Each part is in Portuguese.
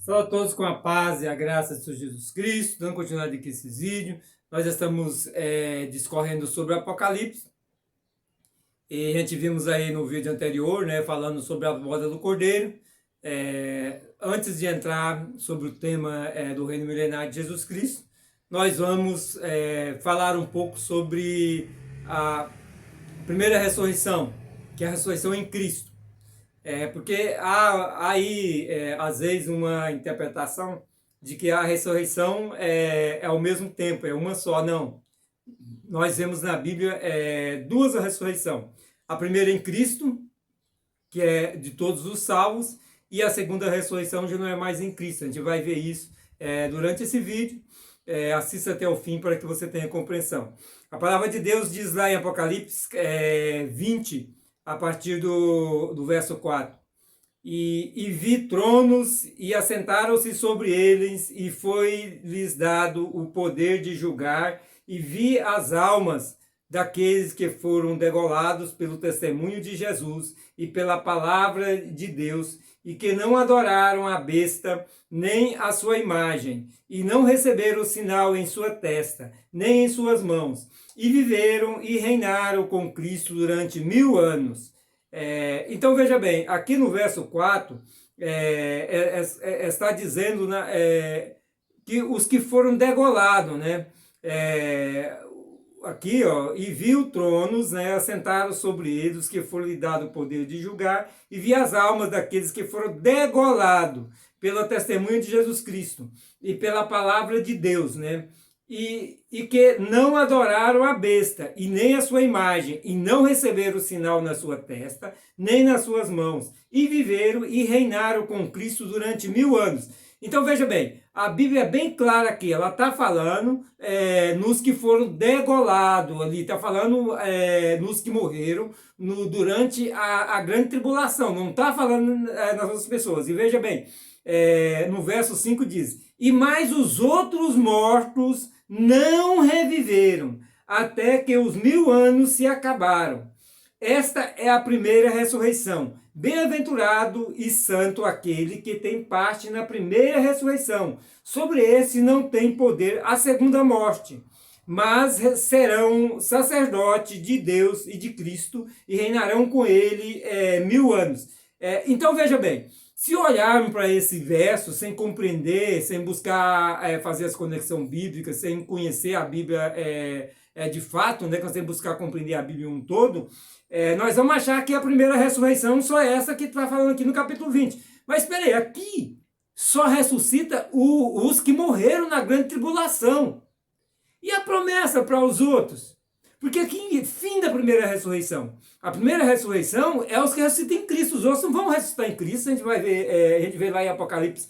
Fala a todos com a paz e a graça de Senhor Jesus Cristo. Dando continuidade aqui esses vídeos. Nós estamos discorrendo sobre o Apocalipse. E a gente vimos aí no vídeo anterior, né, falando sobre a boda do Cordeiro. Antes de entrar sobre o tema do reino milenar de Jesus Cristo, nós vamos falar um pouco sobre a primeira ressurreição, que é a ressurreição em Cristo. Porque há aí, às vezes, uma interpretação de que a ressurreição é ao mesmo tempo, é uma só. Não. Nós vemos na Bíblia duas ressurreições. A primeira em Cristo, que é de todos os salvos, e a segunda ressurreição já não é mais em Cristo. A gente vai ver isso durante esse vídeo. Assista até o fim para que você tenha compreensão. A palavra de Deus diz lá em Apocalipse 20, a partir do verso 4. E vi tronos, e assentaram-se sobre eles, e foi-lhes dado o poder de julgar, e vi as almas daqueles que foram degolados pelo testemunho de Jesus e pela palavra de Deus, e que não adoraram a besta, nem a sua imagem, e não receberam o sinal em sua testa, nem em suas mãos, e viveram e reinaram com Cristo durante 1000 anos. Então veja bem, aqui no verso 4, está dizendo que os que foram degolados, né? Aqui, ó, e viu tronos, né, assentaram sobre eles, os que foram lhe dado o poder de julgar, e vi as almas daqueles que foram degolados pelo testemunho de Jesus Cristo e pela palavra de Deus, né? E que não adoraram a besta, e nem a sua imagem, e não receberam o sinal na sua testa, nem nas suas mãos, e viveram e reinaram com Cristo durante 1000 anos. Então veja bem, a Bíblia é bem clara aqui, ela está falando nos que foram degolados, ali está falando nos que morreram durante a grande tribulação, não está falando nas outras pessoas. E veja bem, no verso 5 diz: e mais os outros mortos não reviveram, até que os 1000 anos se acabaram. Esta é a primeira ressurreição. Bem-aventurado e santo aquele que tem parte na primeira ressurreição. Sobre esse não tem poder a segunda morte, mas serão sacerdotes de Deus e de Cristo e reinarão com ele 1000 anos. Então veja bem, se olharmos para esse verso sem compreender, sem buscar fazer as conexões bíblicas, sem conhecer a Bíblia de fato, né, que nós temos que buscar compreender a Bíblia um todo, nós vamos achar que a primeira ressurreição só é essa que está falando aqui no capítulo 20. Mas espera aí, aqui só ressuscita os que morreram na grande tribulação. E a promessa para os outros? Porque aqui, fim da primeira ressurreição. A primeira ressurreição é os que ressuscitam em Cristo. Os outros não vão ressuscitar em Cristo. A gente vai ver, a gente vê lá em Apocalipse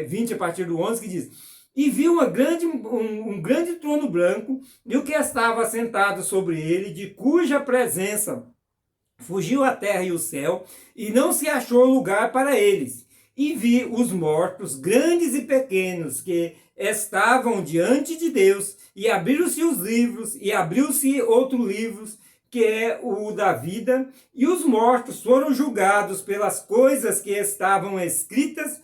20, a partir do 11, que diz: e viu um grande trono branco, e o que estava assentado sobre ele, de cuja presença fugiu a terra e o céu, e não se achou lugar para eles. E vi os mortos, grandes e pequenos, que estavam diante de Deus, e abriram-se os livros, e abriu-se outro livro, que é o da vida, e os mortos foram julgados pelas coisas que estavam escritas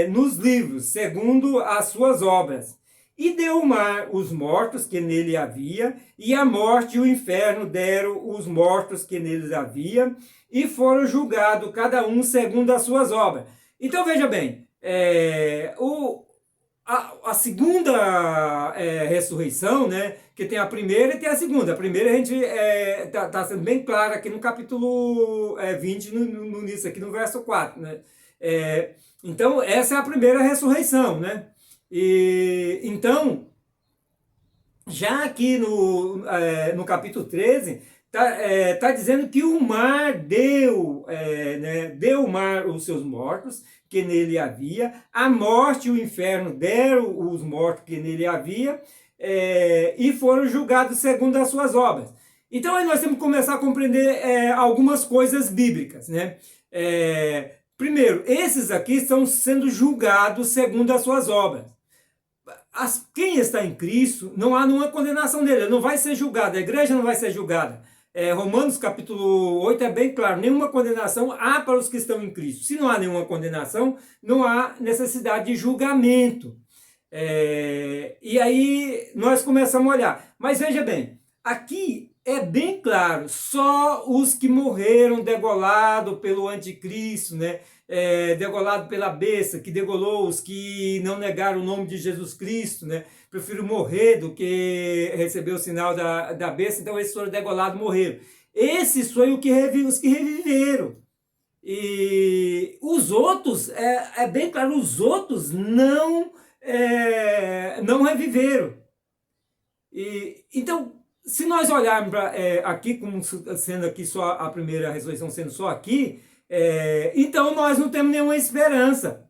nos livros, segundo as suas obras. E deu o mar os mortos que nele havia, e a morte e o inferno deram os mortos que neles havia, e foram julgados cada um segundo as suas obras. Então veja bem, a segunda ressurreição, né, que tem a primeira e tem a segunda. A primeira a gente está sendo bem claro aqui no capítulo 20, no início, aqui no verso 4, né? Então essa é a primeira ressurreição, né? E então, já aqui no capítulo 13, tá dizendo que o mar deu o mar os seus mortos, que nele havia, a morte e o inferno deram os mortos que nele havia, e foram julgados segundo as suas obras. Então aí nós temos que começar a compreender algumas coisas bíblicas, né? Primeiro, esses aqui estão sendo julgados segundo as suas obras. Quem está em Cristo, não há nenhuma condenação dele, ele não vai ser julgado, a igreja não vai ser julgada. Romanos capítulo 8 é bem claro, nenhuma condenação há para os que estão em Cristo. Se não há nenhuma condenação, não há necessidade de julgamento. E aí nós começamos a olhar. Mas veja bem, aqui é bem claro, só os que morreram degolado pelo anticristo, né? Degolado pela besta, que degolou os que não negaram o nome de Jesus Cristo, né? Prefiro morrer do que receber o sinal da besta, então esses foram degolados, morreram. Esses foram os que reviveram. E os outros, é bem claro, os outros não reviveram. Então, se nós olharmos aqui, como sendo aqui só a primeira ressurreição, sendo só aqui, então nós não temos nenhuma esperança.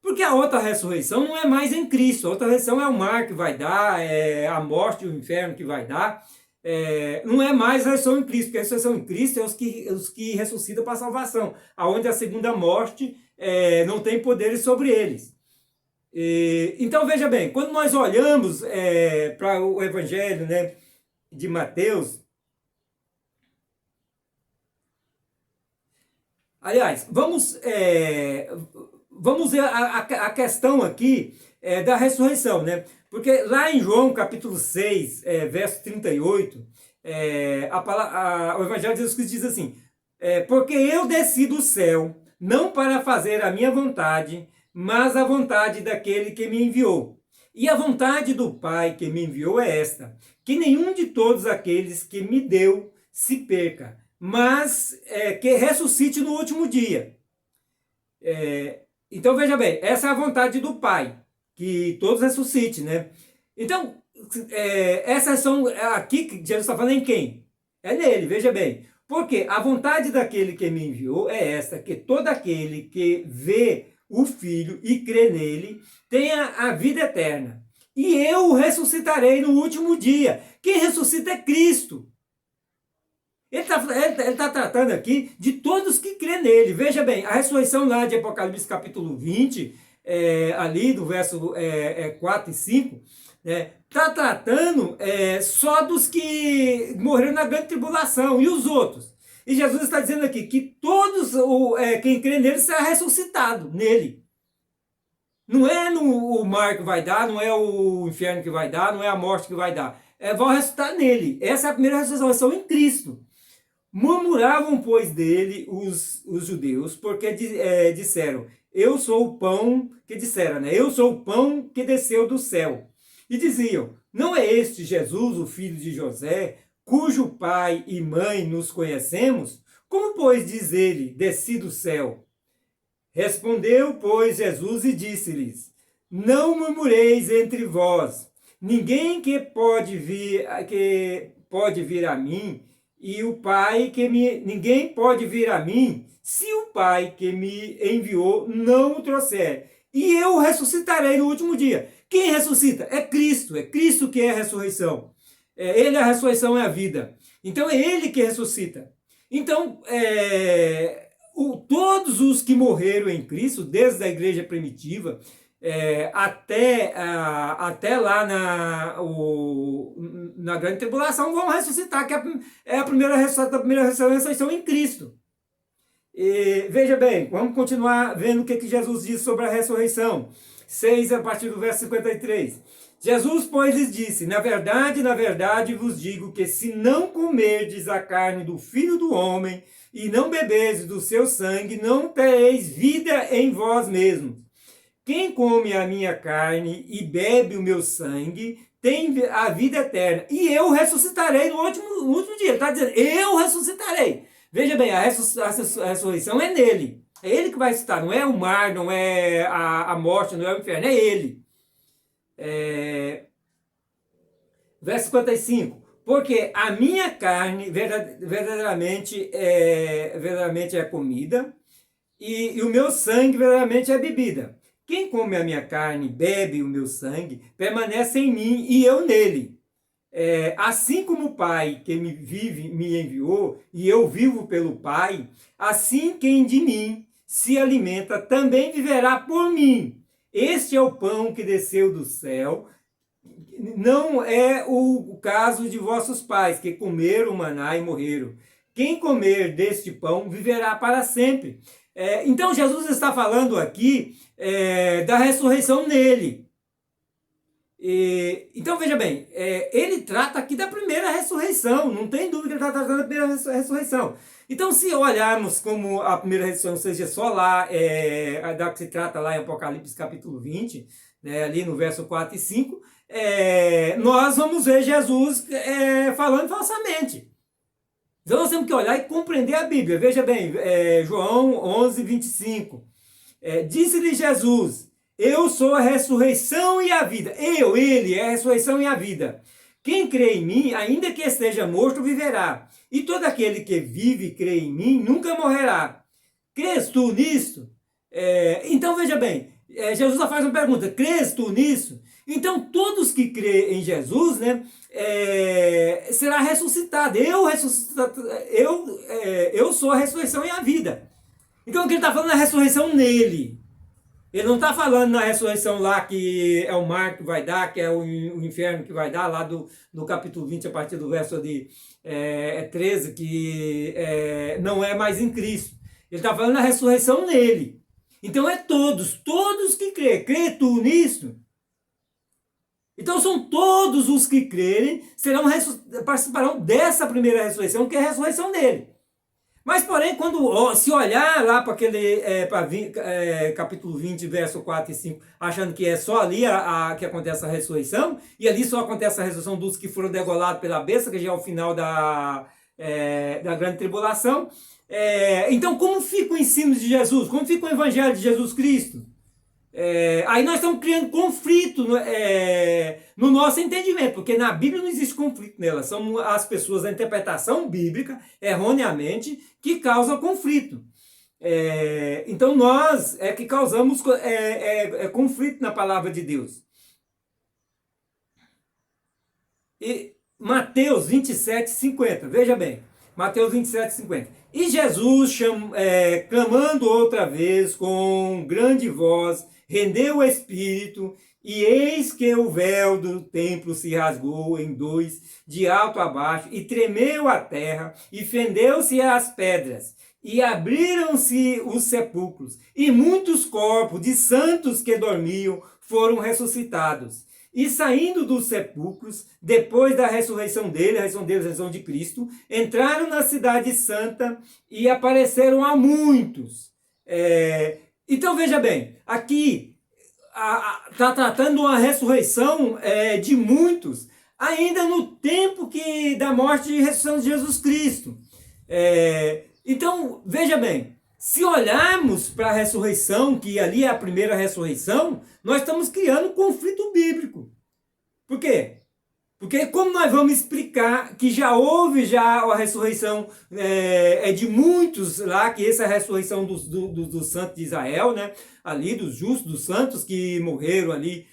Porque a outra ressurreição não é mais em Cristo. A outra ressurreição é o mar que vai dar, é a morte e o inferno que vai dar. Não é mais a ressurreição em Cristo, porque a ressurreição em Cristo é os que ressuscitam para a salvação, aonde a segunda morte não tem poderes sobre eles. Então veja bem, quando nós olhamos para o Evangelho, né, de Mateus, aliás, vamos ver a questão aqui da ressurreição, né? Porque lá em João capítulo 6, verso 38, o Evangelho de Jesus Cristo diz assim, porque eu desci do céu, não para fazer a minha vontade, mas a vontade daquele que me enviou. E a vontade do Pai que me enviou é esta, que nenhum de todos aqueles que me deu se perca, mas que ressuscite no último dia. Então veja bem, essa é a vontade do Pai, que todos ressuscitem, né? Então, essas são, aqui que Jesus está falando em quem? É nele, veja bem. Porque a vontade daquele que me enviou é esta, que todo aquele que vê o Filho e crê nele tenha a vida eterna. E eu o ressuscitarei no último dia. Quem ressuscita é Cristo. Ele está tratando aqui de todos que crê nele. Veja bem, a ressurreição lá de Apocalipse capítulo 20, ali do verso 4 e 5, está tratando só dos que morreram na grande tribulação e os outros. E Jesus está dizendo aqui que todos, quem crê nele, será ressuscitado nele. Não é o mar que vai dar, não é o inferno que vai dar, não é a morte que vai dar. Vão ressuscitar nele. Essa é a primeira ressurreição em Cristo. Murmuravam, pois, dele os judeus, porque disseram, eu sou o pão, que disseram, né? Eu sou o pão que desceu do céu. E diziam, não é este Jesus, o filho de José, cujo pai e mãe nos conhecemos? Como, pois, diz ele, desci do céu? Respondeu, pois, Jesus e disse-lhes, não murmureis entre vós, ninguém que pode vir a mim, e o Pai que ninguém pode vir a mim, se o Pai que me enviou não o trouxer. E eu o ressuscitarei no último dia. Quem ressuscita? É Cristo que é a ressurreição. Ele, a ressurreição é a vida. Então é ele que ressuscita. Então, todos os que morreram em Cristo, desde a igreja primitiva, até lá na grande tribulação, vão ressuscitar, que é a primeira ressurreição em Cristo. E, veja bem, vamos continuar vendo o que Jesus diz sobre a ressurreição. 6, a partir do verso 53. Jesus, pois, lhes disse, na verdade vos digo que se não comerdes a carne do Filho do Homem e não beberdes do seu sangue, não tereis vida em vós mesmos. Quem come a minha carne e bebe o meu sangue tem a vida eterna. E eu ressuscitarei no último dia. Ele está dizendo, eu ressuscitarei. Veja bem, a ressurreição é nele. É ele que vai ressuscitar. Não é o mar, não é a morte, não é o inferno. É ele. Verso 55. Porque a minha carne verdadeiramente é comida e o meu sangue verdadeiramente é bebida. Quem come a minha carne e bebe o meu sangue, permanece em mim e eu nele. Assim como o Pai que me enviou, e eu vivo pelo Pai, assim quem de mim se alimenta também viverá por mim. Este é o pão que desceu do céu, não é o caso de vossos pais, que comeram maná e morreram. Quem comer deste pão viverá para sempre. Então Jesus está falando aqui da ressurreição nele. Então veja bem, ele trata aqui da primeira ressurreição, não tem dúvida que ele está tratando da primeira ressurreição. Então, se olharmos como a primeira ressurreição seja só lá, da que se trata lá em Apocalipse capítulo 20, né, ali no verso 4 e 5, nós vamos ver Jesus falando falsamente. Então nós temos que olhar e compreender a Bíblia. Veja bem, João 11, 25. Disse-lhe Jesus: eu sou a ressurreição e a vida. Ele é a ressurreição e a vida. Quem crê em mim, ainda que esteja morto, viverá. E todo aquele que vive e crê em mim, nunca morrerá. Crês tu nisto? Então veja bem, Jesus faz uma pergunta: crês tu nisso? Então todos que crêem em Jesus, né, será ressuscitado. Eu sou a ressurreição e a vida. Então o que ele está falando é a ressurreição nele. Ele não está falando na ressurreição lá que é o mar que vai dar, que é o inferno que vai dar, lá do capítulo 20, a partir do verso de 13, que não é mais em Cristo. Ele está falando da ressurreição nele. Então é todos que crêem. Crê tu nisso? Então são todos os que crerem, participarão dessa primeira ressurreição, que é a ressurreição dele. Mas, porém, quando se olhar lá para aquele capítulo 20, verso 4 e 5, achando que é só ali que acontece a ressurreição, e ali só acontece a ressurreição dos que foram degolados pela besta, que já é o final da grande tribulação. Então, como fica o ensino de Jesus? Como fica o evangelho de Jesus Cristo? Aí nós estamos criando conflito no nosso entendimento, porque na Bíblia não existe conflito nela, são as pessoas da interpretação bíblica, erroneamente, que causam conflito. Então nós que causamos conflito na palavra de Deus. E Mateus 27, 50, veja bem, Mateus 27, 50. E Jesus, clamando outra vez com grande voz, rendeu o espírito, e eis que o véu do templo se rasgou em dois, de alto a baixo, e tremeu a terra, e fendeu-se as pedras, e abriram-se os sepulcros, e muitos corpos de santos que dormiam foram ressuscitados. E saindo dos sepulcros, depois da ressurreição dele, a ressurreição de Cristo, entraram na cidade santa e apareceram a muitos. Então veja bem, aqui está tratando uma ressurreição de muitos, ainda no tempo da morte e ressurreição de Jesus Cristo. Então veja bem, se olharmos para a ressurreição, que ali é a primeira ressurreição, nós estamos criando um conflito bíblico. Por quê? Porque como nós vamos explicar que já houve a ressurreição de muitos lá, que essa é a ressurreição dos santos de Israel, né? Ali dos justos, dos santos que morreram ali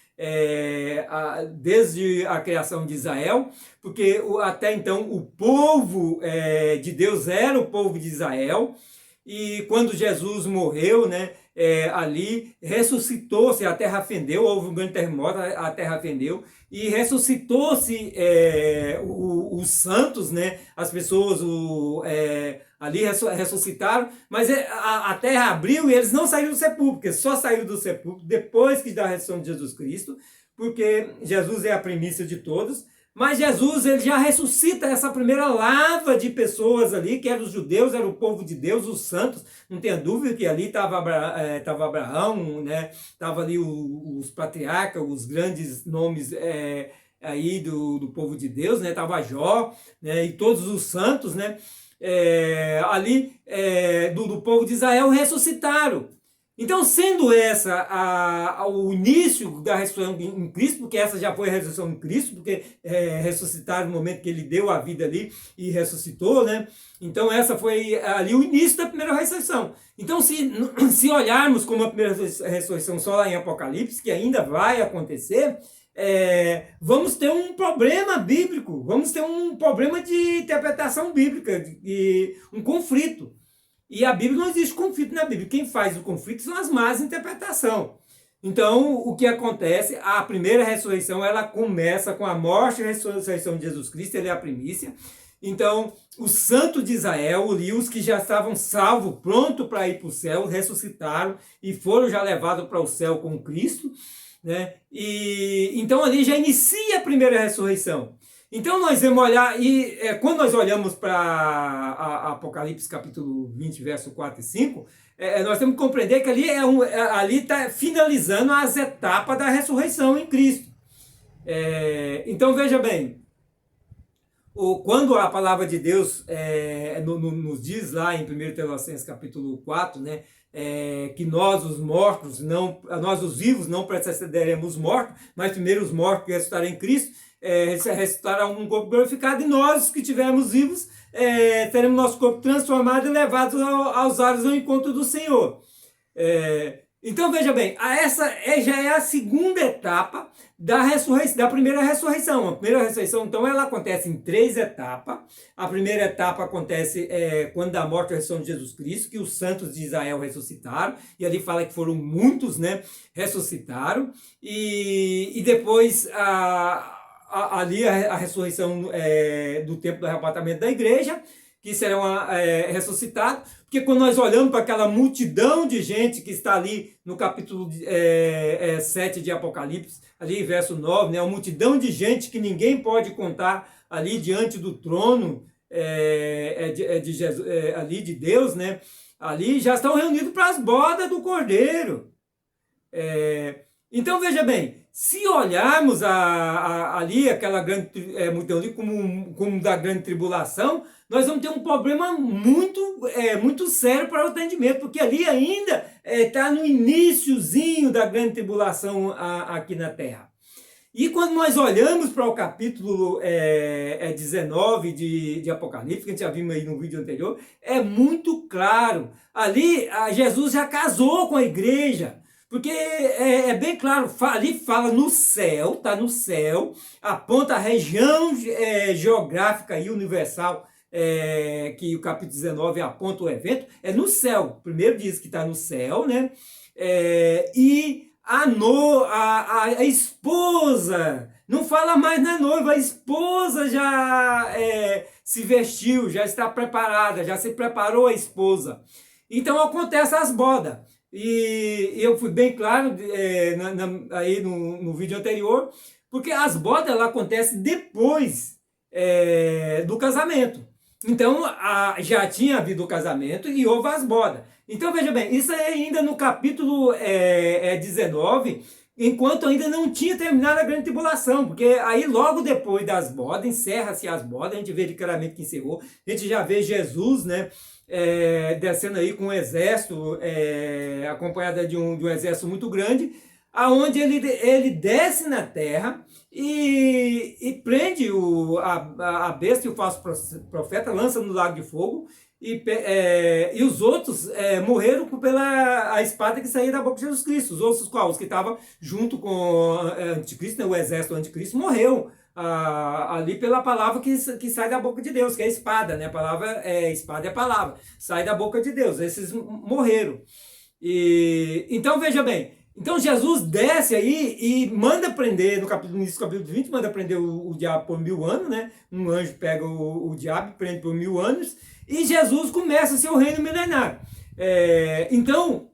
desde a criação de Israel, porque até então o povo de Deus era o povo de Israel, e quando Jesus morreu, né, ali ressuscitou-se, a terra fendeu, houve um grande terremoto, a terra fendeu, e ressuscitou-se os santos, né, as pessoas ali ressuscitaram, mas a terra abriu e eles não saíram do sepulcro, porque só saíram do sepulcro depois da ressurreição de Jesus Cristo, porque Jesus é a primícia de todos. Mas Jesus, ele já ressuscita essa primeira lava de pessoas ali, que eram os judeus, era o povo de Deus, os santos. Não tenha dúvida que ali estava Abraão, né? Estava ali os patriarcas, os grandes nomes aí do povo de Deus, né? Estava Jó, né? E todos os santos, né? Ali do povo de Israel ressuscitaram. Então, sendo essa o início da ressurreição em Cristo, porque essa já foi a ressurreição em Cristo, porque ressuscitaram no momento que ele deu a vida ali e ressuscitou, né? Então, essa foi ali o início da primeira ressurreição. Então, se olharmos como a primeira ressurreição só lá em Apocalipse, que ainda vai acontecer, vamos ter um problema bíblico, vamos ter um problema de interpretação bíblica, um conflito. E a Bíblia, não existe conflito na Bíblia. Quem faz o conflito são as más interpretações. Então, o que acontece? A primeira ressurreição, ela começa com a morte e a ressurreição de Jesus Cristo, ele é a primícia. Então, os santos de Israel, os que já estavam salvos, prontos para ir para o céu, ressuscitaram e foram já levados para o céu com Cristo, né? E então ali já inicia a primeira ressurreição. Então nós vamos olhar, quando nós olhamos para Apocalipse capítulo 20, verso 4 e 5, nós temos que compreender que ali está finalizando as etapas da ressurreição em Cristo. Então veja bem, quando a palavra de Deus nos diz lá em 1 Tessalonicenses capítulo 4, né, que nós os mortos, nós os vivos não precederemos os mortos, mas primeiro os mortos que ressuscitarão em Cristo, ressuscitarão um corpo glorificado, e nós que estivermos vivos, teremos nosso corpo transformado e levados aos ares ao encontro do Senhor. Então veja bem, essa já é a segunda etapa da primeira ressurreição. A primeira ressurreição, então, ela acontece em 3 etapas. A primeira etapa acontece quando da morte e ressurreição de Jesus Cristo, que os santos de Israel ressuscitaram, e ali fala que foram muitos, né, ressuscitaram, e depois ali a ressurreição do tempo do arrebatamento da igreja, que serão ressuscitados, porque quando nós olhamos para aquela multidão de gente que está ali no capítulo 7 de Apocalipse, ali verso 9, né, uma multidão de gente que ninguém pode contar ali diante do trono de Jesus, ali de Deus, né, ali já estão reunidos para as bodas do Cordeiro. Então veja bem, se olharmos ali aquela grande multidão ali como da grande tribulação, nós vamos ter um problema muito sério para o entendimento, porque ali ainda está no iniciozinho da grande tribulação aqui na Terra. E quando nós olhamos para o capítulo 19 de Apocalipse, que a gente já viu aí no vídeo anterior, é muito claro. Ali Jesus já casou com a igreja. Porque é bem claro, ali fala no céu, está no céu, aponta a região geográfica e universal, que o capítulo 19 aponta o evento, é no céu. Primeiro diz que está no céu, né? E a esposa, não fala mais na noiva, a esposa já se vestiu, já está preparada, já se preparou a esposa. Então acontece as bodas. E eu fui bem claro aí no vídeo anterior, porque as bodas ela acontecem depois do casamento. Então já tinha havido o casamento e houve as bodas. Então veja bem, isso é ainda no capítulo 19, enquanto ainda não tinha terminado a grande tribulação, porque aí logo depois das bodas, encerra-se as bodas, a gente vê claramente que encerrou, a gente já vê Jesus, né, descendo aí com um exército, acompanhado de um exército muito grande, aonde ele desce na terra e prende a besta e o falso profeta, lança no lago de fogo, e os outros morreram pela espada que saía da boca de Jesus Cristo. Os outros qual? Os que estavam junto com o anticristo, né, o exército do anticristo, morreu ali pela palavra que sai da boca de Deus, que é a espada, né? A palavra espada é a palavra, sai da boca de Deus. Esses morreram. Então veja bem, então Jesus desce aí e manda prender, no início do capítulo 20, manda prender o diabo por 1000 anos, né? Um anjo pega o diabo e prende por 1000 anos, e Jesus começa seu reino milenar. Então,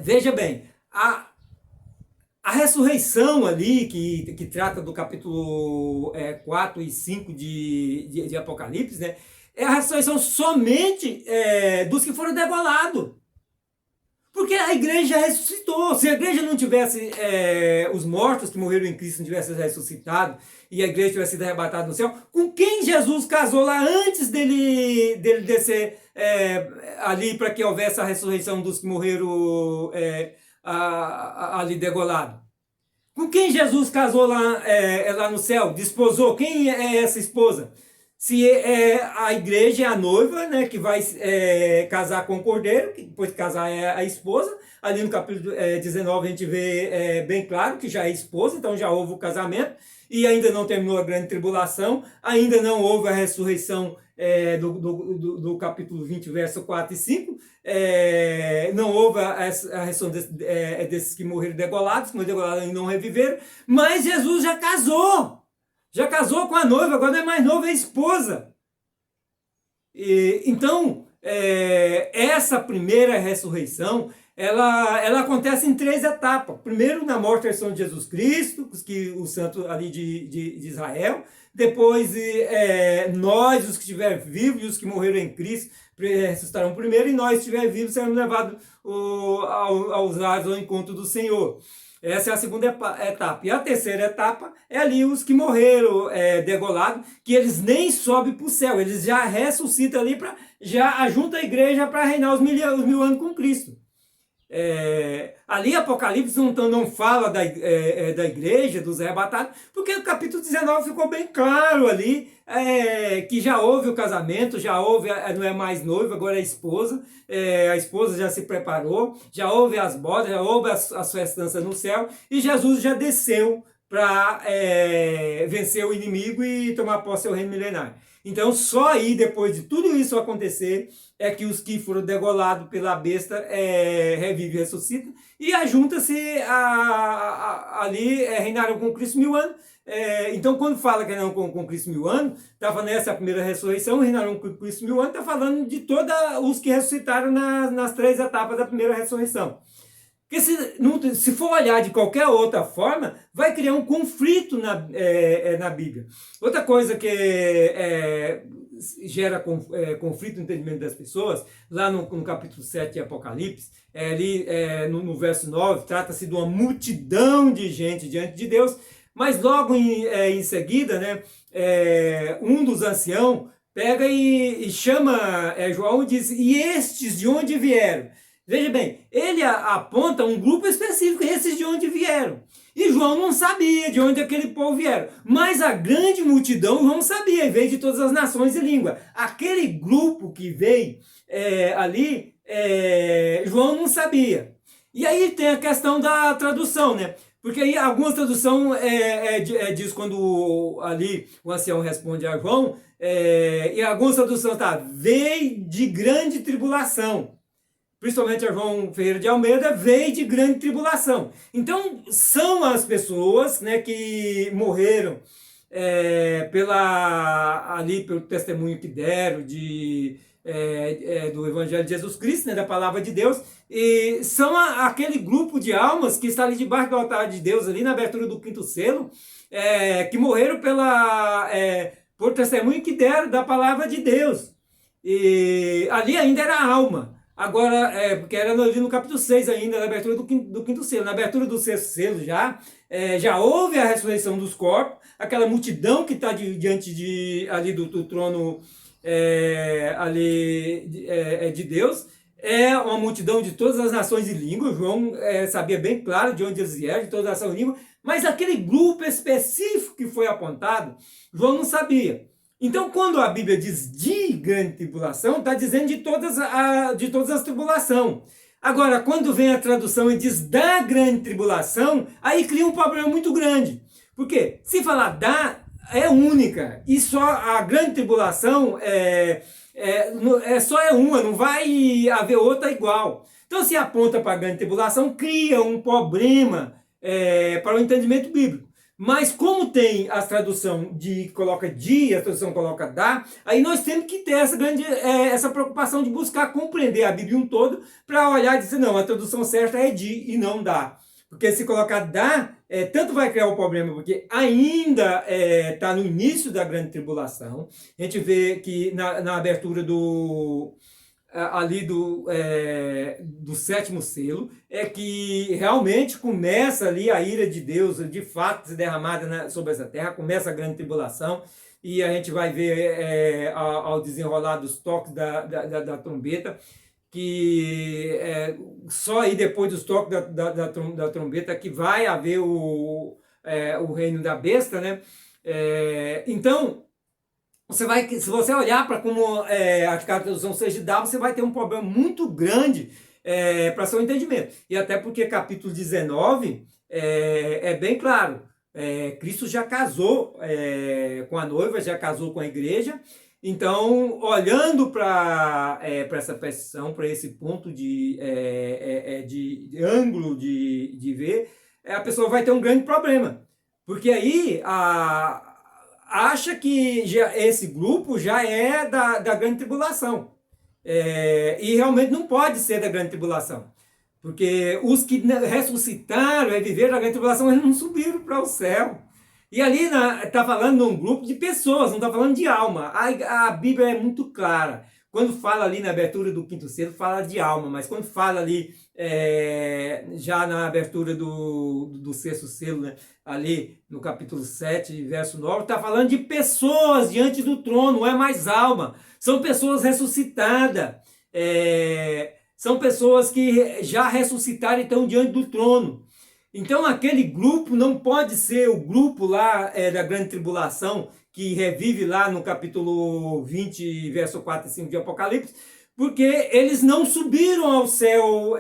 veja bem, a ressurreição ali, que trata do capítulo 4 e 5 de Apocalipse, né? É a ressurreição somente dos que foram degolados. Porque a igreja ressuscitou. Se a igreja não tivesse, os mortos que morreram em Cristo não tivessem ressuscitado, e a igreja tivesse sido arrebatada no céu, com quem Jesus casou lá antes dele descer ali para que houvesse a ressurreição dos que morreram ali degolados? Com quem Jesus casou lá no céu? Desposou? Quem é essa esposa? Se a igreja é a noiva, né, que vai casar com o cordeiro, que depois de casar é a esposa. Ali no capítulo 19 a gente vê bem claro que já é esposa, então já houve o casamento, e ainda não terminou a grande tribulação, ainda não houve a ressurreição do capítulo 20, verso 4 e 5, não houve a ressurreição desses que morreram degolados, e não reviveram, mas Jesus já casou com a noiva, agora não é mais noiva, é esposa. Então, essa primeira ressurreição, ela acontece em 3 etapas. Primeiro, na morte e ressurreição de Jesus Cristo, os santos ali de Israel. Depois, nós, os que estiverem vivos e os que morreram em Cristo, ressuscitarão primeiro, e nós, que estiverem vivos, seremos levados aos lares, ao encontro do Senhor. Essa é a segunda etapa. E a terceira etapa é ali os que morreram degolados, que eles nem sobem para o céu, eles já ressuscitam ali, já ajuntam a igreja para reinar os 1000 anos com Cristo. Ali Apocalipse não fala da igreja, dos arrebatados, porque o capítulo 19 ficou bem claro ali, que já houve o casamento, já houve, não é mais noiva, agora é esposa, a esposa já se preparou, já houve as bodas, já houve a sua festança no céu, e Jesus já desceu para vencer o inimigo e tomar posse ao reino milenar. Então, só aí, depois de tudo isso acontecer, é que os que foram degolados pela besta revivem e ressuscitam, e ajunta-se ali, reinaram com Cristo 1000 anos. Então, quando fala que reinaram com Cristo 1000 anos, está falando essa primeira ressurreição, reinaram com Cristo 1000 anos, está falando de todos os que ressuscitaram nas 3 etapas da primeira ressurreição. Porque se for olhar de qualquer outra forma, vai criar um conflito na Bíblia. Outra coisa que gera conflito no entendimento das pessoas, lá no capítulo 7 de Apocalipse, ali no verso 9, trata-se de uma multidão de gente diante de Deus, mas logo em seguida, né, um dos anciãos pega e chama João e diz: e estes de onde vieram? Veja bem, ele aponta um grupo específico, esses de onde vieram. E João não sabia de onde aquele povo vieram. Mas a grande multidão João sabia, e veio de todas as nações e línguas. Aquele grupo que veio ali, João não sabia. E aí tem a questão da tradução, né? Porque aí algumas traduções diz quando ali o ancião responde a João, e algumas traduções veio de grande tribulação. Principalmente a João Ferreira de Almeida, veio de grande tribulação. Então, são as pessoas, né, que morreram pelo testemunho que deram do Evangelho de Jesus Cristo, né, da Palavra de Deus, e são aquele grupo de almas que está ali debaixo do altar de Deus, ali na abertura do 5º selo, que morreram por testemunho que deram da Palavra de Deus. E ali ainda era a alma. Agora, porque era ali no capítulo 6 ainda, na abertura do 5º selo. Na abertura do 6º selo já houve a ressurreição dos corpos, aquela multidão que está diante ali do trono de Deus, é uma multidão de todas as nações e línguas. João sabia bem claro de onde eles vieram, de todas as nações e línguas, mas aquele grupo específico que foi apontado, João não sabia. Então, quando a Bíblia diz de grande tribulação, está dizendo de todas as tribulações. Agora, quando vem a tradução e diz da grande tribulação, aí cria um problema muito grande. Porque se falar é única, e só a grande tribulação só é uma, não vai haver outra igual. Então, se aponta para a grande tribulação, cria um problema para o entendimento bíblico. Mas como tem a tradução coloca a tradução coloca da, aí nós temos que ter essa preocupação de buscar compreender a Bíblia um todo, para olhar e dizer, não, a tradução certa é de e não da. Porque se colocar da, tanto vai criar um problema, porque ainda está no início da grande tribulação. A gente vê que na abertura do 7º selo, é que realmente começa ali a ira de Deus, de fato, se derramada sobre essa terra, começa a grande tribulação, e a gente vai ver ao desenrolar dos toques da trombeta, que só aí depois dos toques da trombeta que vai haver o reino da besta, né? Então, se você olhar para como a tradução seja dada, você vai ter um problema muito grande para seu entendimento. E até porque capítulo 19 é bem claro. Cristo já casou com a noiva, já casou com a igreja, Então, olhando para essa percepção, para esse ponto de ângulo de ver, a pessoa vai ter um grande problema. Porque aí acha que esse grupo já é da grande tribulação. E realmente não pode ser da grande tribulação. Porque os que ressuscitaram e viveram a grande tribulação, eles não subiram para o céu. E ali está falando de um grupo de pessoas, não está falando de alma. A Bíblia é muito clara. Quando fala ali na abertura do quinto selo, fala de alma, mas quando fala ali, já na abertura do sexto selo, né, ali no capítulo 7, verso 9, está falando de pessoas diante do trono, não é mais alma. São pessoas ressuscitadas. São pessoas que já ressuscitaram e estão diante do trono. Então aquele grupo não pode ser o grupo lá da grande tribulação, que revive lá no capítulo 20, verso 4 e 5 de Apocalipse, porque eles não subiram ao céu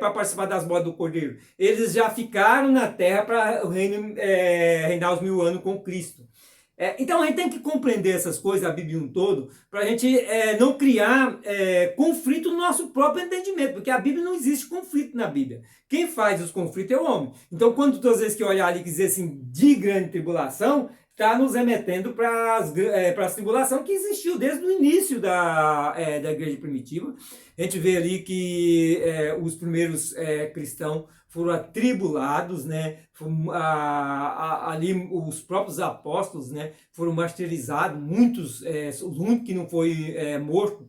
para participar das bodas do Cordeiro. Eles já ficaram na terra para reinar os 1000 anos com Cristo. Então a gente tem que compreender essas coisas, a Bíblia um todo, para a gente não criar conflito no nosso próprio entendimento, porque a Bíblia não existe conflito na Bíblia. Quem faz os conflitos é o homem. Então, quando todas as vezes que olhar ali e dizer assim, de grande tribulação, está nos remetendo para as tribulações que existiu desde o início da igreja primitiva. A gente vê ali que os primeiros cristãos foram atribulados, né? Ali os próprios apóstolos, né, foram martirizados, muitos, o único que não foi morto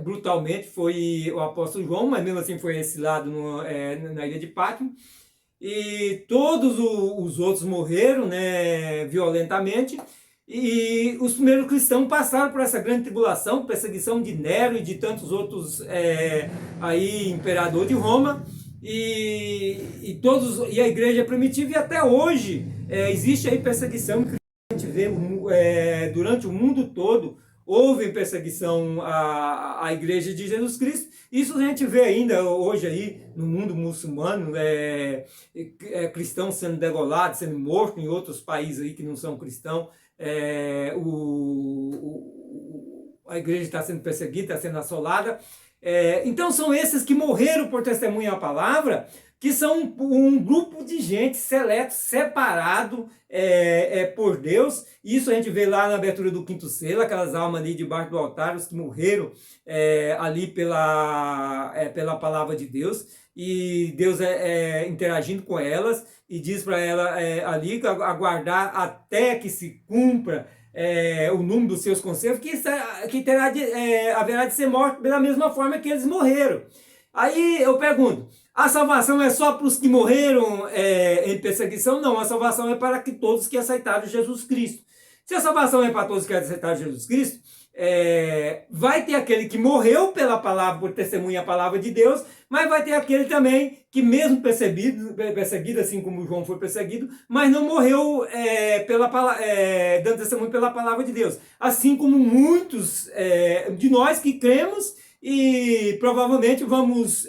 brutalmente foi o apóstolo João, mas mesmo assim foi exilado na ilha de Pátmos. E todos os outros morreram, né, violentamente. E os primeiros cristãos passaram por essa grande tribulação, perseguição de Nero e de tantos outros aí imperador de Roma. E a igreja primitiva, e até hoje existe aí perseguição que a gente vê durante o mundo todo. Houve perseguição à igreja de Jesus Cristo. Isso a gente vê ainda hoje aí no mundo muçulmano, cristãos sendo degolados, sendo mortos em outros países aí que não são cristãos. A igreja está sendo perseguida, está sendo assolada. Então são esses que morreram por testemunho à palavra, que são um grupo de gente seleto, separado por Deus. Isso a gente vê lá na abertura do quinto selo, aquelas almas ali debaixo do altar, os que morreram ali pela palavra de Deus, e Deus interagindo com elas, e diz para ela ali aguardar até que se cumpra o número dos seus conselhos, que haverá de ser morto pela mesma forma que eles morreram. Aí eu pergunto, a salvação é só para os que morreram em perseguição? Não, a salvação é para todos que aceitaram Jesus Cristo. Se a salvação é para todos que aceitaram Jesus Cristo, vai ter aquele que morreu pela palavra, por testemunha a palavra de Deus, mas vai ter aquele também que mesmo perseguido assim como João foi perseguido, mas não morreu dando testemunho pela palavra de Deus. Assim como muitos de nós que cremos, e provavelmente vamos,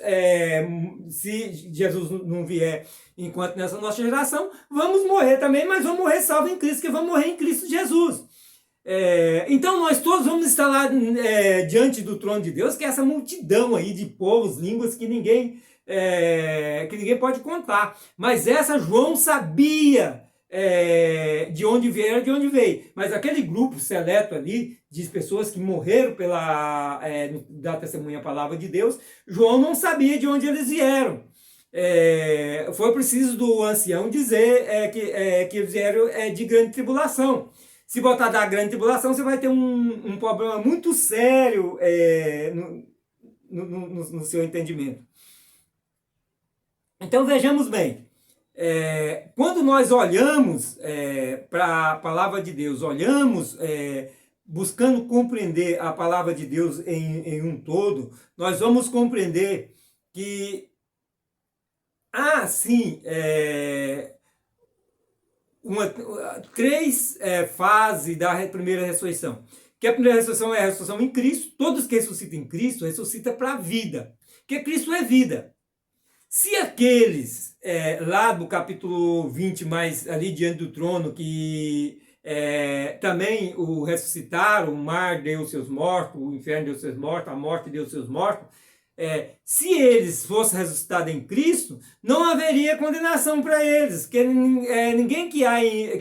se Jesus não vier enquanto nessa nossa geração, vamos morrer também, mas vamos morrer salvo em Cristo, que vamos morrer em Cristo Jesus. Então nós todos vamos estar lá diante do trono de Deus, que é essa multidão aí de povos, línguas que ninguém pode contar. Mas essa João sabia de onde vieram, de onde veio. Mas aquele grupo seleto ali, de pessoas que morreram da testemunha palavra de Deus, João não sabia de onde eles vieram. Foi preciso do ancião dizer que eles vieram de grande tribulação. Se botar da grande tribulação, você vai ter um problema muito sério no seu entendimento. Então vejamos bem. Quando nós olhamos para a palavra de Deus, olhamos buscando compreender a palavra de Deus em um todo, nós vamos compreender que há sim três fases da primeira ressurreição. Que a primeira ressurreição é a ressurreição em Cristo. Todos que ressuscitam em Cristo, ressuscitam para a vida. Porque Cristo é vida. Se aqueles lá do capítulo 20, mais ali diante do trono, que também o ressuscitar, o mar deu seus mortos, o inferno deu seus mortos, a morte deu seus mortos. Se eles fossem ressuscitados em Cristo, não haveria condenação para eles, porque ninguém que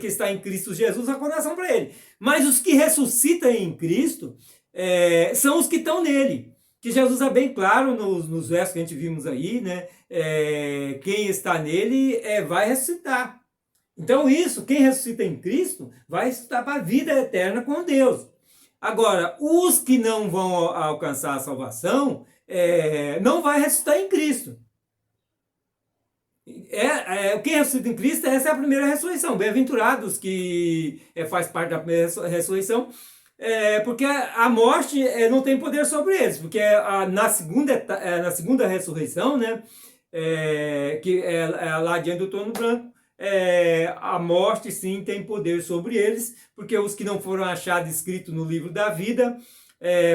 está em Cristo Jesus há condenação para ele. Mas os que ressuscitam em Cristo são os que estão nele. Que Jesus é bem claro nos versos que a gente vimos aí, né? Quem está nele vai ressuscitar. Então quem ressuscita em Cristo, vai ressuscitar para a vida eterna com Deus. Agora, os que não vão alcançar a salvação, não vai ressuscitar em Cristo. Quem ressuscita em Cristo, essa é a primeira ressurreição. Bem-aventurados que faz parte da primeira ressurreição, porque a morte não tem poder sobre eles, porque na segunda ressurreição, né, que é lá diante do trono branco, a morte sim tem poder sobre eles, porque os que não foram achados escritos no livro da vida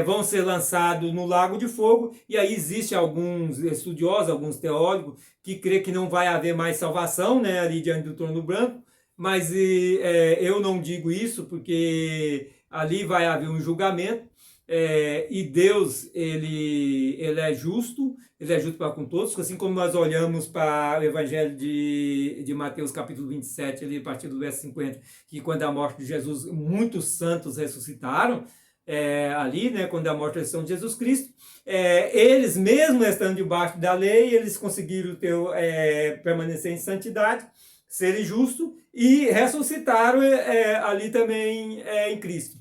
vão ser lançados no lago de fogo. E aí existe alguns estudiosos, alguns teólogos que creem que não vai haver mais salvação, né, ali diante do trono branco, mas eu não digo isso, porque ali vai haver um julgamento, e Deus ele é justo para com todos, assim como nós olhamos para o Evangelho de Mateus capítulo 27, ali, a partir do verso 50, que quando a morte de Jesus, muitos santos ressuscitaram, ali, né, quando a morte e a ressurreição de Jesus Cristo, eles mesmo estando debaixo da lei, eles conseguiram permanecer em santidade, serem justos, e ressuscitaram ali também em Cristo.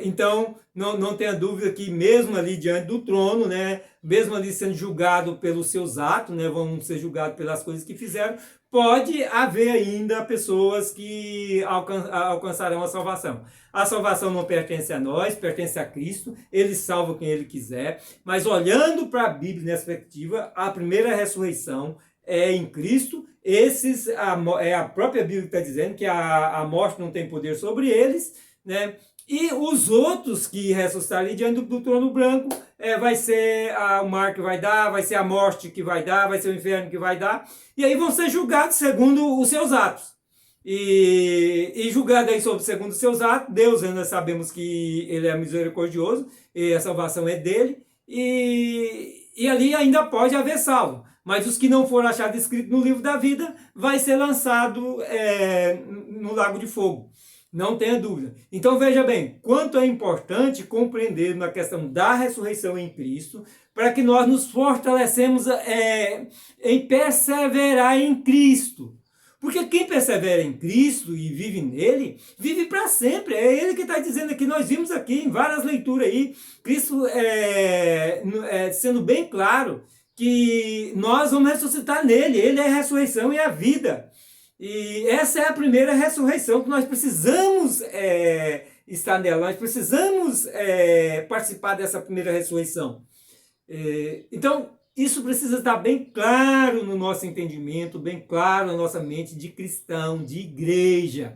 Então, não tenha dúvida que mesmo ali diante do trono, né, mesmo ali sendo julgado pelos seus atos, né, vão ser julgados pelas coisas que fizeram, pode haver ainda pessoas que alcançarão a salvação. A salvação não pertence a nós, pertence a Cristo, ele salva quem ele quiser, mas olhando para a Bíblia nessa perspectiva, a primeira ressurreição é em Cristo. A própria Bíblia que está dizendo que a morte não tem poder sobre eles, né? E os outros que ressuscitarem diante do trono branco, vai ser o mar que vai dar, vai ser a morte que vai dar, vai ser o inferno que vai dar, e aí vão ser julgados segundo os seus atos. E julgado aí segundo os seus atos, Deus, nós sabemos que ele é misericordioso, e a salvação é dele, e ali ainda pode haver salvo. Mas os que não foram achados escritos no livro da vida, vai ser lançado no lago de fogo. Não tenha dúvida. Então veja bem, quanto é importante compreender na questão da ressurreição em Cristo, para que nós nos fortalecemos em perseverar em Cristo. Porque quem persevera em Cristo e vive nele, vive para sempre. É ele que está dizendo aqui, nós vimos aqui em várias leituras aí, Cristo sendo bem claro que nós vamos ressuscitar nele, ele é a ressurreição e a vida. E essa é a primeira ressurreição que nós precisamos estar nela, nós precisamos participar dessa primeira ressurreição. Então, isso precisa estar bem claro no nosso entendimento, bem claro na nossa mente de cristão, de igreja,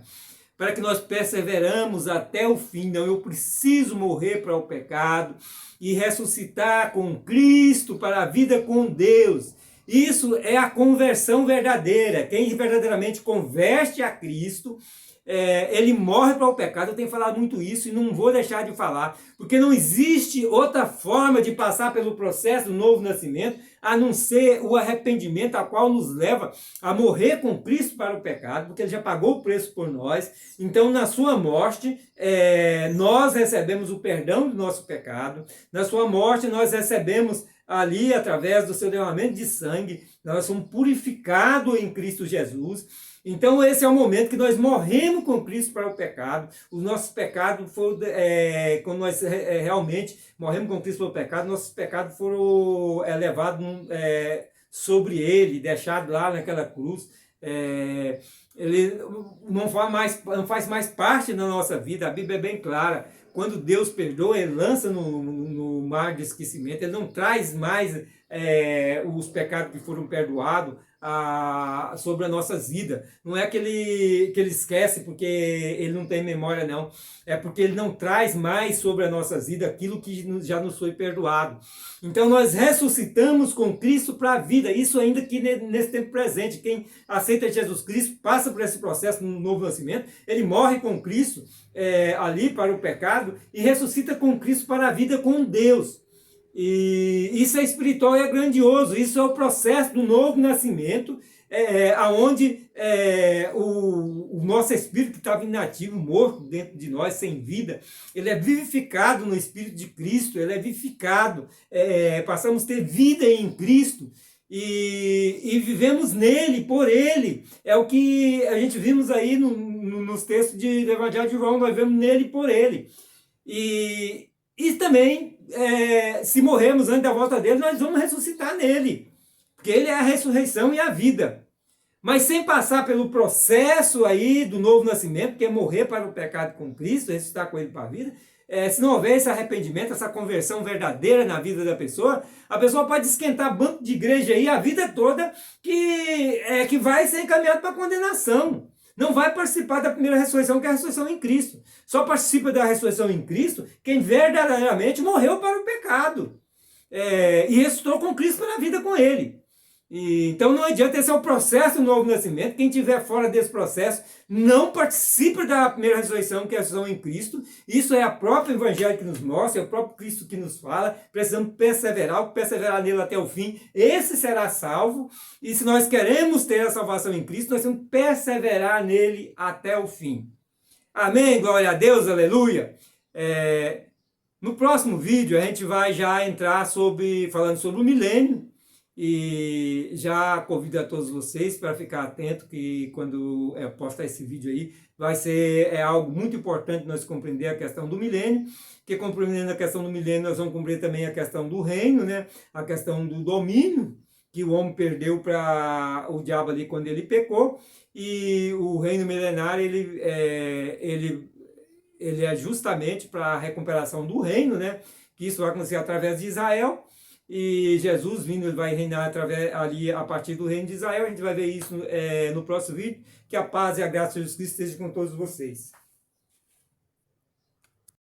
para que nós perseveramos até o fim. Não, eu preciso morrer para o pecado e ressuscitar com Cristo para a vida com Deus. Isso é a conversão verdadeira. Quem verdadeiramente converte a Cristo, ele morre para o pecado. Eu tenho falado muito isso e não vou deixar de falar, porque não existe outra forma de passar pelo processo do novo nascimento, a não ser o arrependimento, a qual nos leva a morrer com Cristo para o pecado, porque ele já pagou o preço por nós. Então, na sua morte, nós recebemos o perdão do nosso pecado. Na sua morte, nós recebemos ali, através do seu derramamento de sangue, nós somos purificados em Cristo Jesus. Então esse é o momento que nós morremos com Cristo para o pecado. Os nossos pecados foram, quando nós realmente morremos com Cristo para o pecado, nossos pecados foram levados sobre ele, deixados lá naquela cruz. Ele não faz mais parte da nossa vida. A Bíblia é bem clara. Quando Deus perdoa, ele lança no mar de esquecimento, ele não traz mais os pecados que foram perdoados sobre as nossas vidas. Não é que ele esquece porque ele não tem memória, não. É porque ele não traz mais sobre as nossas vidas aquilo que já nos foi perdoado. Então nós ressuscitamos com Cristo para a vida. Isso ainda que nesse tempo presente. Quem aceita Jesus Cristo passa por esse processo no novo nascimento. Ele morre com Cristo ali para o pecado e ressuscita com Cristo para a vida com Deus. E isso é espiritual e é grandioso. Isso é o processo do novo nascimento, onde o nosso espírito que estava inativo, morto dentro de nós, sem vida, ele é vivificado no Espírito de Cristo, ele é vivificado, passamos a ter vida em Cristo e vivemos nele, por ele. É o que a gente vimos aí nos textos do Evangelho de João, nós vemos nele e por ele. E também, se morrermos antes da volta dele, nós vamos ressuscitar nele, porque ele é a ressurreição e a vida. Mas sem passar pelo processo aí do novo nascimento, que é morrer para o pecado com Cristo, ressuscitar com ele para a vida, se não houver esse arrependimento, essa conversão verdadeira na vida da pessoa, a pessoa pode esquentar banco de igreja aí a vida toda, que vai ser encaminhado para a condenação. Não vai participar da primeira ressurreição, que é a ressurreição em Cristo. Só participa da ressurreição em Cristo quem verdadeiramente morreu para o pecado. E ressuscitou com Cristo para a vida com ele. Então não adianta, esse é o processo do novo nascimento. Quem estiver fora desse processo não participa da primeira ressurreição, que é a ressurreição em Cristo. Isso é o próprio Evangelho que nos mostra, é o próprio Cristo que nos fala. Precisamos perseverar nele até o fim. Esse será salvo. E se nós queremos ter a salvação em Cristo, nós temos que perseverar nele até o fim. Amém? Glória a Deus, aleluia! No próximo vídeo a gente vai já entrar falando sobre o milênio. E já convido a todos vocês para ficar atento que quando eu postar esse vídeo aí, vai ser algo muito importante nós compreender a questão do milênio, que compreendendo a questão do milênio nós vamos compreender também a questão do reino, né? A questão do domínio que o homem perdeu para o diabo ali quando ele pecou, e o reino milenário ele é justamente para a recuperação do reino, né? Que isso vai acontecer através de Israel. E Jesus vindo, ele vai reinar ali a partir do reino de Israel. A gente vai ver isso no próximo vídeo. Que a paz e a graça de Jesus Cristo estejam com todos vocês.